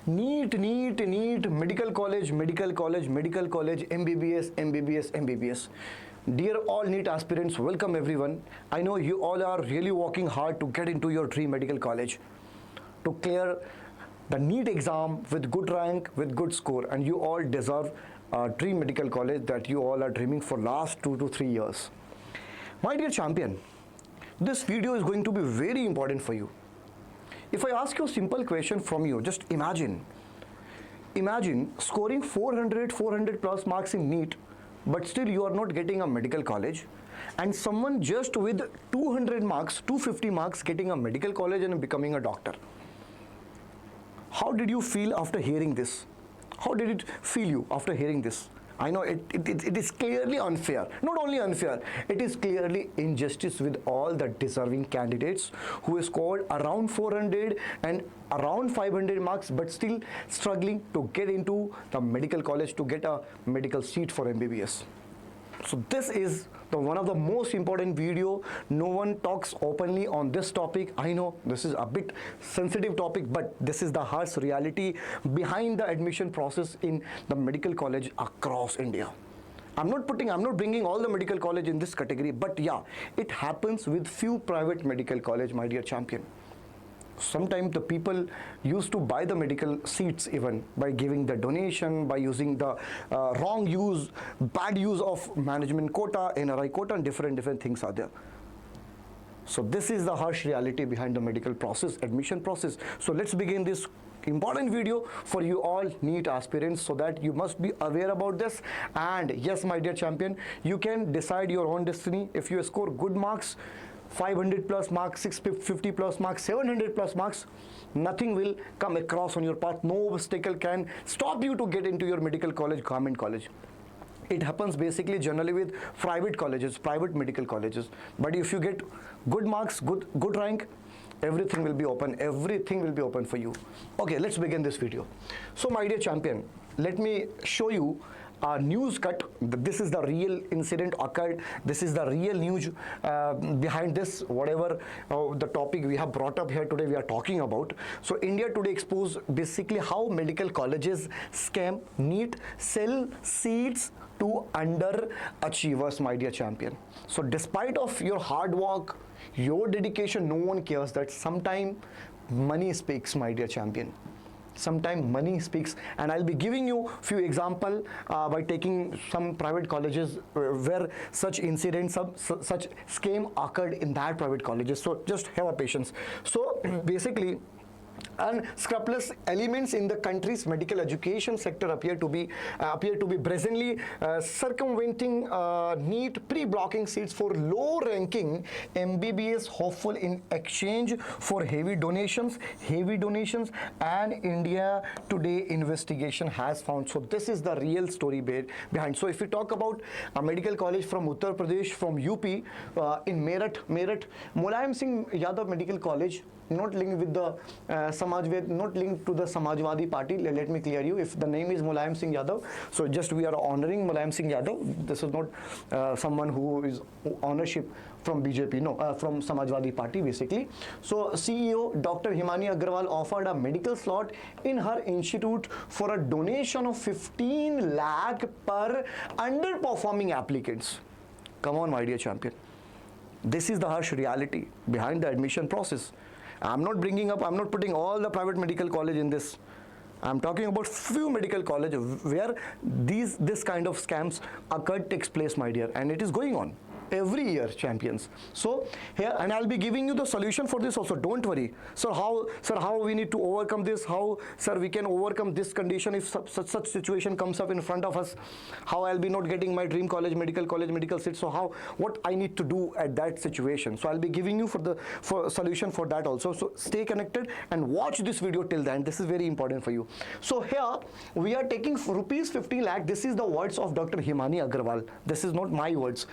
Neet, medical college, MBBS. Dear all Neet aspirants, welcome everyone. I know you all are really working hard to get into your dream medical college, to clear the Neet exam with good rank, with good score, and you all deserve a dream medical college that you all are dreaming for last 2 to 3 years. My dear champion, this video is going to be very important for you. If I ask you a simple question from you, just imagine scoring 400 plus marks in Neet, but still you are not getting a medical college, and someone just with 200 marks, 250 marks getting a medical college and becoming a doctor. How did you feel after hearing this? How did it feel you after hearing this? I know it is clearly unfair. Not only unfair, it is clearly injustice with all the deserving candidates who scored around 400 and around 500 marks but still struggling to get into the medical college, to get a medical seat for MBBS. So this is one of the most important video. No one talks openly on this topic. I know this is a bit sensitive topic, but this is the harsh reality behind the admission process in the medical college across India. I'm not bringing all the medical college in this category, but yeah, it happens with few private medical college, my dear champion. Sometimes the people used to buy the medical seats even by giving the donation, by using the bad use of management quota, NRI quota, and different things are there. So this is the harsh reality behind the medical process, admission process. So let's begin this important video for you all Neet aspirants, so that you must be aware about this. And yes, my dear champion, you can decide your own destiny. If you score good marks, 500 plus marks, 650 plus marks, 700 plus marks, nothing will come across on your path. No obstacle can stop you to get into your medical college, government college. It happens basically generally with private colleges, private medical colleges. But if you get good marks, good rank, everything will be open for you. Okay, let's begin this video. So my dear champion, let me show you a news cut. This is the real incident occurred. This is the real news behind this, whatever the topic we have brought up here today we are talking about. So India Today exposed basically how medical colleges scam Neet, sell seats to underachievers, my dear champion. So despite of your hard work, your dedication, no one cares that sometime money speaks, my dear champion. Sometimes money speaks, and I'll be giving you few example by taking some private colleges where such incidents, such scam occurred in that private colleges. So just have a patience. So basically, unscrupulous elements in the country's medical education sector appear to be brazenly circumventing Neet, pre-blocking seats for low-ranking MBBS hopeful in exchange for heavy donations, and India Today investigation has found. So this is the real story behind. So if we talk about a medical college from Uttar Pradesh, from UP, in Meerut, Mulayam Singh Yadav Medical College, not linked with the not linked to the Samajwadi Party. Let me clear you. If the name is Mulayam Singh Yadav, so just we are honoring Mulayam Singh Yadav. This is not someone who is ownership from BJP, no, from Samajwadi Party basically. So CEO Dr. Himani Agarwal offered a medical slot in her institute for a donation of 15 lakh per underperforming applicants. Come on, my dear champion. This is the harsh reality behind the admission process. I'm not putting all the private medical college in this. I'm talking about few medical colleges where this kind of scams takes place, my dear, and it is going on every year, champions. So here, and I'll be giving you the solution for this also. Don't worry, sir. How we need to overcome this? How, sir, we can overcome this condition if such situation comes up in front of us? How I'll be not getting my dream college, medical seat? So what I need to do at that situation? So I'll be giving you for solution for that also. So stay connected and watch this video till then. This is very important for you. So here we are taking rupees 50 lakh. This is the words of Dr. Himani Agarwal. This is not my words.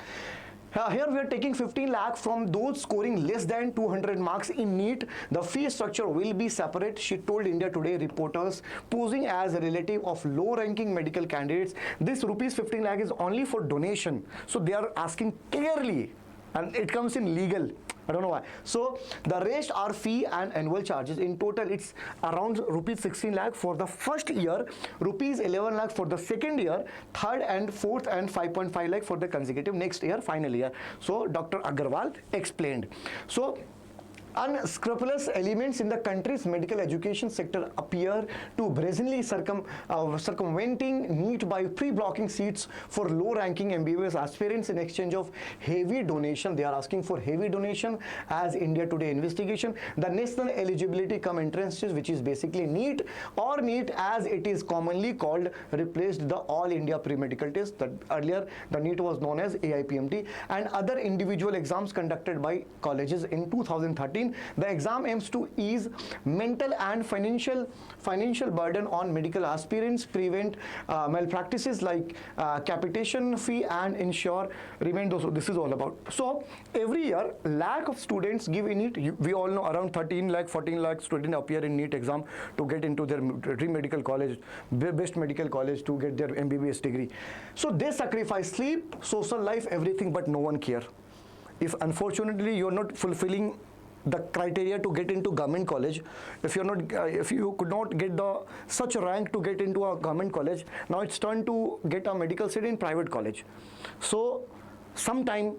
Here we are taking 15 lakh from those scoring less than 200 marks in Neet. The fee structure will be separate, she told India Today reporters, posing as a relative of low-ranking medical candidates. This rupees 15 lakh is only for donation. So they are asking clearly and it comes in legal. I don't know why. So the rest are fee and annual charges. In total, it's around rupees 16 lakh for the first year, rupees 11 lakh for the second year, third and fourth, and 5.5 lakh for the consecutive next year, final year. So Dr. Agarwal explained. So unscrupulous elements in the country's medical education sector appear to brazenly circumventing NEET by pre-blocking seats for low-ranking MBBS aspirants in exchange of heavy donation. They are asking for heavy donation as India Today investigation. The National Eligibility Cum Entrance Test, which is basically NEET or NEET as it is commonly called, replaced the All India Pre-Medical Test. That earlier the NEET was known as AIPMT, and other individual exams conducted by colleges in 2013. The exam aims to ease mental and financial burden on medical aspirants, prevent malpractices like capitation fee, and ensure remain those. This is all about. So every year, lakh of students give in NEET. We all know around 13 lakh, 14 lakh students appear in NEET exam to get into their dream medical college, best medical college, to get their MBBS degree. So they sacrifice sleep, social life, everything, but no one care. If unfortunately you're not fulfilling the criteria to get into government college, if you could not get the such rank to get into a government college, now it's turned to get a medical seat in private college. So sometime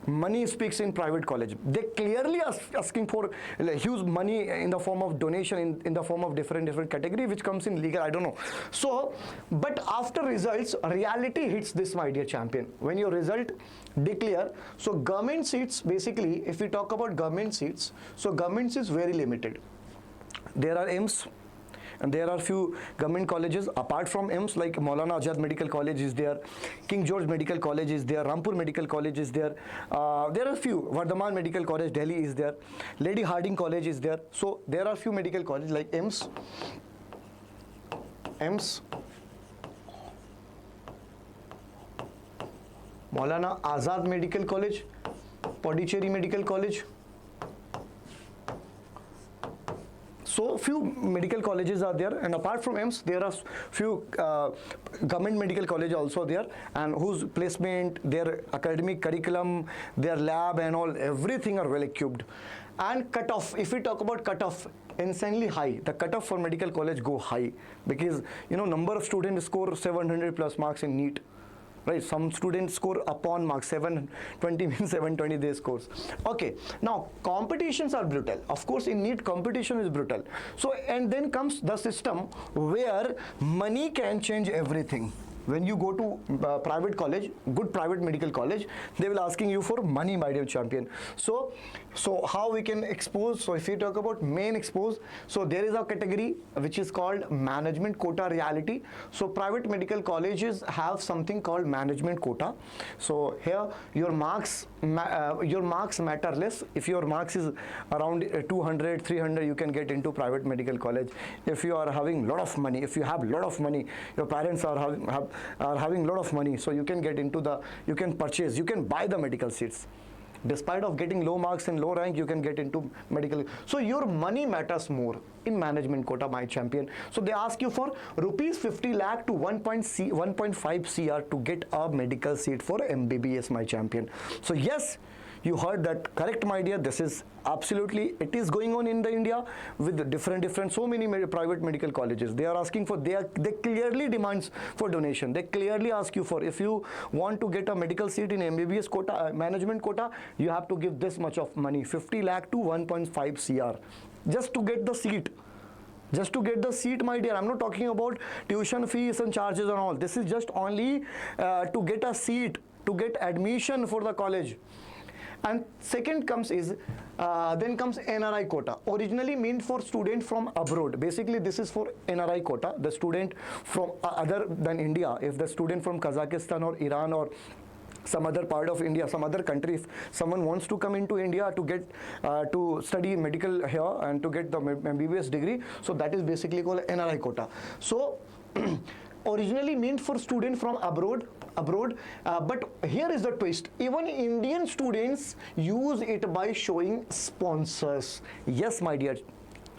money speaks in private college. They clearly asking for huge money in the form of donation, in the form of different category, which comes in legal, I don't know. So but after results, reality hits this, my dear champion. When your result declare, so government seats, basically if we talk about government seats, so government seats very limited. There are AIMS, and there are few government colleges apart from AIMS, like Maulana Azad Medical College is there, King George Medical College is there, Rampur Medical College is there. There are few, Vardhaman Medical College, Delhi is there, Lady Harding College is there. So there are few medical colleges like AIMS, Maulana Azad Medical College, Pondicherry Medical College. So few medical colleges are there, and apart from AIMS, there are few government medical colleges also there, and whose placement, their academic curriculum, their lab and all, everything are well equipped. And cutoff, if we talk about cutoff, insanely high. The cutoff for medical college go high because number of students score 700 plus marks in NEET. Right, some students score upon marks, 720 means 720 they scores. Okay, now competitions are brutal. Of course, in NEET competition is brutal. So, and then comes the system where money can change everything. When you go to private college, good private medical college, they will asking you for money, my dear champion. So how we can expose? So if we talk about main expose, so there is a category which is called management quota reality. So private medical colleges have something called management quota. So here your marks matter less. If your marks is around 200, 300, you can get into private medical college. If you are having lot of money, if you have lot of money, your parents are having lot of money, so you can get into you can purchase, you can buy the medical seats. Despite of getting low marks and low rank, you can get into medical. So your money matters more in management quota, my champion. So they ask you for rupees 50 lakh to 1.5 CR to get a medical seat for MBBS, my champion. So yes, you heard that correct, my dear. This is absolutely, it is going on in the India with different so many private medical colleges. They are asking for, they clearly demands for donation. They clearly ask you for, if you want to get a medical seat in MBBS quota, management quota, you have to give this much of money, 50 lakh to 1.5 CR just to get the seat. Just to get the seat, my dear. I'm not talking about tuition fees and charges and all. This is just only to get a seat, to get admission for the college. And second comes then comes NRI quota, originally meant for student from abroad. Basically, this is for NRI quota, the student from other than India. If the student from Kazakhstan or Iran or some other part of India, some other country, if someone wants to come into India to get to study medical here and to get the MBBS degree, so that is basically called NRI quota. So originally meant for student from abroad, but here is the twist. Even Indian students use it by showing sponsors. Yes, my dear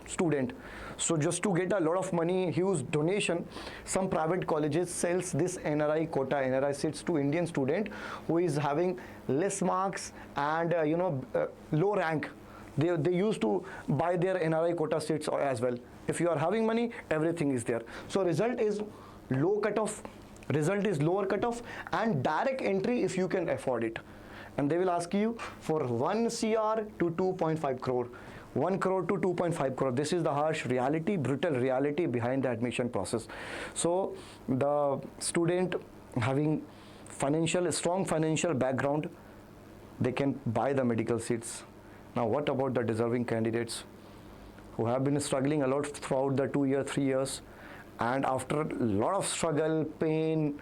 student. So just to get a lot of money, huge donation, some private colleges sells this NRI quota, NRI seats to Indian student who is having less marks and low rank. They used to buy their NRI quota seats as well. If you are having money, everything is there. So result is low cutoff, result is lower cutoff, and direct entry if you can afford it. And they will ask you for 1 CR to 2.5 crore. 1 crore to 2.5 crore. This is the harsh reality, brutal reality behind the admission process. So the student having strong financial background, they can buy the medical seats. Now what about the deserving candidates who have been struggling a lot throughout the 2 years, 3 years, and after a lot of struggle, pain,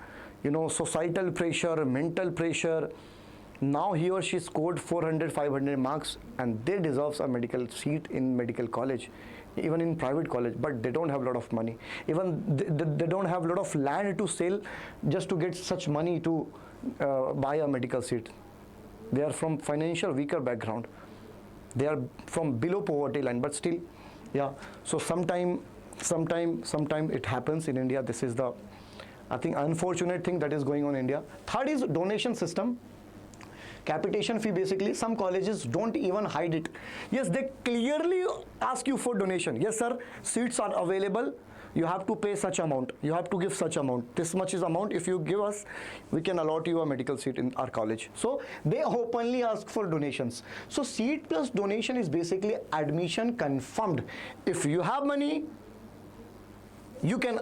societal pressure, mental pressure, now he or she scored 400, 500 marks and they deserve a medical seat in medical college, even in private college, but they don't have a lot of money. Even they don't have a lot of land to sell just to get such money to buy a medical seat. They are from financial weaker background. They are from below poverty line, but still, yeah. So sometime it happens in India. This is the, I think, unfortunate thing that is going on in India. Third is donation system. Capitation fee, basically some colleges don't even hide it. Yes, they clearly ask you for donation. Yes sir, seats are available, you have to pay such amount, you have to give such amount, this much is amount, if you give us, we can allot you a medical seat in our college. So they openly ask for donations. So seat plus donation is basically admission confirmed. If you have money, you can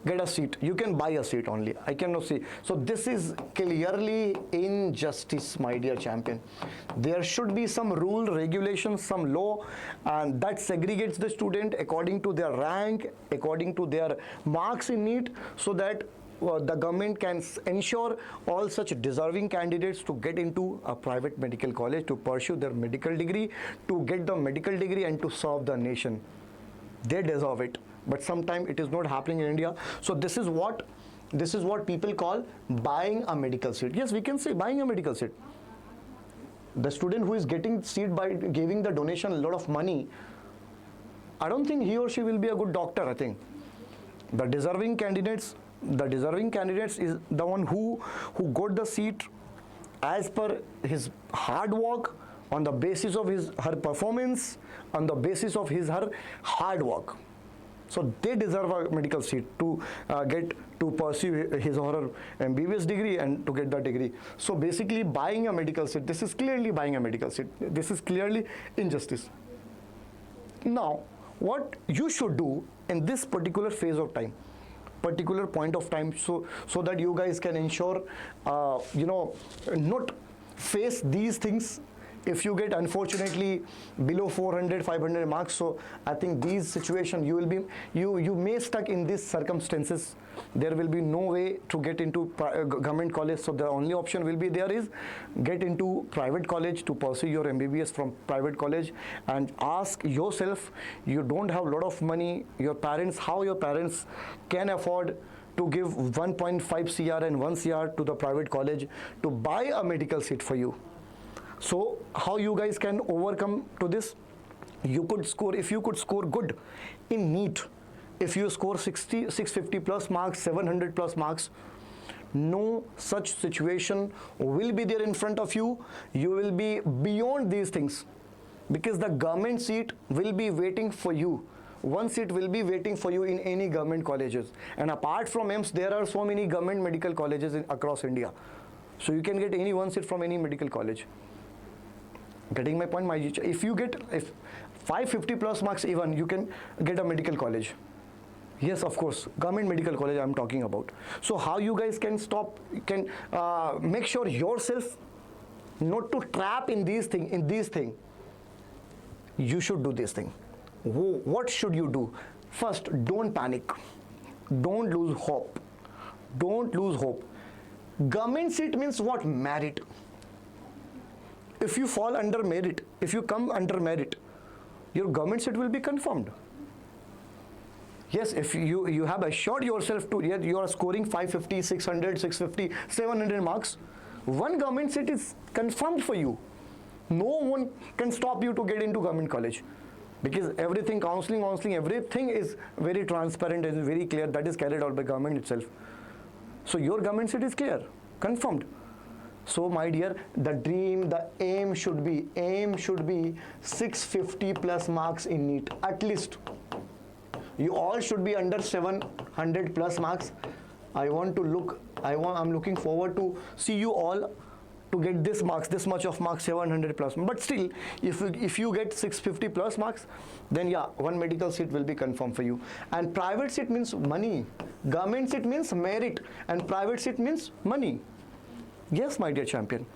get a seat, you can buy a seat only. I cannot see. So this is clearly injustice, my dear champion. There should be some rule, regulation, some law, and that segregates the student according to their rank, according to their marks in Neet, so that the government can ensure all such deserving candidates to get into a private medical college, to pursue their medical degree, to get the medical degree and to serve the nation. They deserve it. But sometimes it is not happening in India. So this is what people call buying a medical seat. Yes, we can say buying a medical seat. The student who is getting seat by giving the donation a lot of money, I don't think he or she will be a good doctor. I think the deserving candidates is the one who got the seat as per his hard work, on the basis of her performance, on the basis of her hard work. So they deserve a medical seat to pursue his or her MBBS degree and to get the degree. So basically buying a medical seat, this is clearly buying a medical seat. This is clearly injustice. Now, what you should do in this particular phase of time, particular point of time, so that you guys can ensure, not face these things. If you get unfortunately below 400, 500 marks, so I think these situations you may stuck in these circumstances. There will be no way to get into government college. So the only option will be there is get into private college to pursue your MBBS from private college, and ask yourself, you don't have a lot of money, how your parents can afford to give 1.5 CR and 1 CR to the private college to buy a medical seat for you. So how you guys can overcome to this? If you could score good in Neet, if you score 650 plus marks, 700 plus marks, no such situation will be there in front of you. You will be beyond these things, because the government seat will be waiting for you. One seat will be waiting for you in any government colleges. And apart from AIIMS, there are so many government medical colleges across India. So you can get any one seat from any medical college. Getting my point? If 550 plus marks even, you can get a medical college. Yes, of course, government medical college I'm talking about. So how you guys can make sure yourself not to trap in these things. You should do this thing. What should you do? First, don't panic. Don't lose hope. Don't lose hope. Government seat means what? Merit. If you fall under merit, if you come under merit, your government seat will be confirmed. Yes, if you have assured yourself to, yet you are scoring 550, 600, 650, 700 marks, one government seat is confirmed for you. No one can stop you to get into government college. because everything, counseling, everything is very transparent and very clear. That is carried out by government itself. So your government seat is clear, confirmed. So my dear, the dream, the aim should be 650 plus marks in NEET, at least. You all should be under 700 plus marks. I'm looking forward to see you all to get this much of marks, 700 plus. But still, if you get 650 plus marks, then yeah, one medical seat will be confirmed for you. And private seat means money. Government seat means merit, and private seat means money. Yes, my dear champion.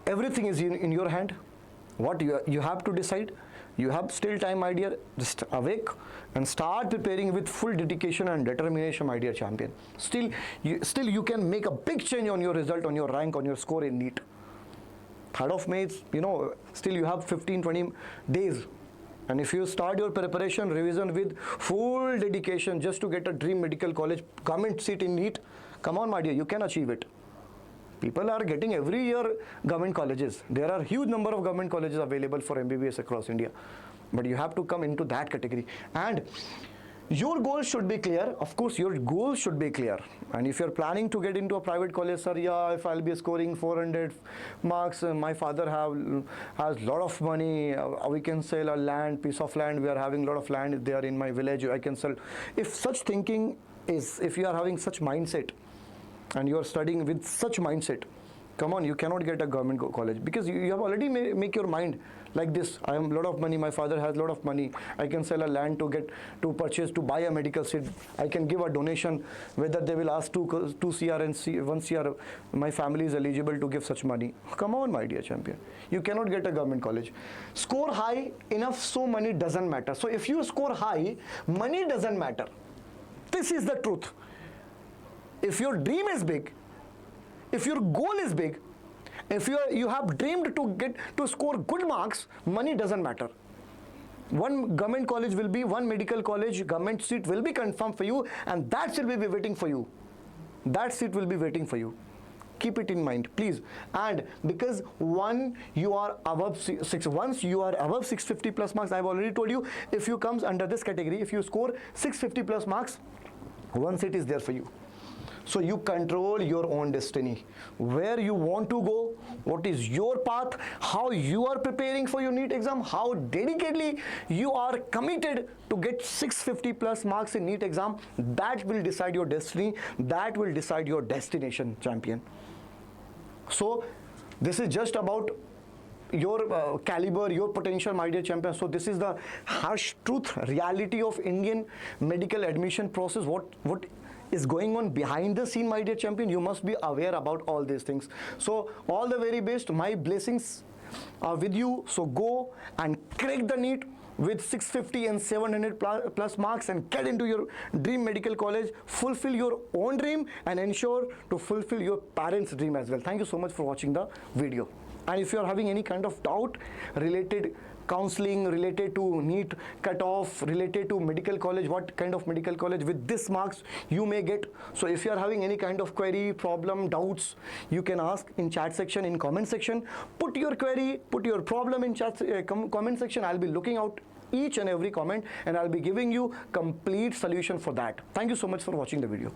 Everything is in your hand. What you have to decide. You have still time, my dear. Just awake and start preparing with full dedication and determination, my dear champion. Still you can make a big change on your result, on your rank, on your score in NEET. 3rd of May, still you have 15-20 days. And if you start your preparation, revision with full dedication just to get a dream medical college, government seat in NEET, come on, my dear, you can achieve it. People are getting every year government colleges. There are huge number of government colleges available for MBBS across India. But you have to come into that category. And your goals should be clear. Of course, your goals should be clear. And if you're planning to get into a private college, sir, yeah, if I'll be scoring 400 marks, my father has lot of money, we can sell a land, piece of land, we are having a lot of land there in my village, I can sell. If such thinking is, if you are having such mindset, and you are studying with such mindset, come on, you cannot get a government college, because you have already make your mind like this. I have a lot of money, my father has a lot of money, I can sell a land to buy a medical seat, I can give a donation, whether they will ask 2 CR and 1 CR, my family is eligible to give such money. Come on, my dear champion, you cannot get a government college. Score high enough so money doesn't matter. So if you score high, money doesn't matter. This is the truth. If your dream is big, if your goal is big, if you have dreamed to score good marks, money doesn't matter. One government college will be, one medical college, government seat will be confirmed for you, and that seat will be waiting for you. That seat will be waiting for you. Keep it in mind, please. And because once you are above 650 plus marks, I've already told you, if you comes under this category, if you score 650 plus marks, one seat is there for you. So you control your own destiny, where you want to go, what is your path, how you are preparing for your NEET exam, how dedicatedly you are committed to get 650 plus marks in NEET exam. That will decide your destiny, that will decide your destination, champion. So this is just about your caliber, your potential, my dear champion. So this is the harsh truth, reality of Indian medical admission process. What is going on behind the scene, my dear champion. You must be aware about all these things. So all the very best, my blessings are with you. So go and crack the NEET with 650 and 700 plus marks and get into your dream medical college, fulfill your own dream, and ensure to fulfill your parents' dream as well. Thank you so much for watching the video. And if you are having any kind of doubt related counseling, related to NEET cutoff, related to medical college, what kind of medical college with this marks you may get. So if you are having any kind of query, problem, doubts, you can ask in chat section, in comment section. Put your query, put your problem in chat comment section. I'll be looking out each and every comment, and I'll be giving you complete solution for that. Thank you so much for watching the video.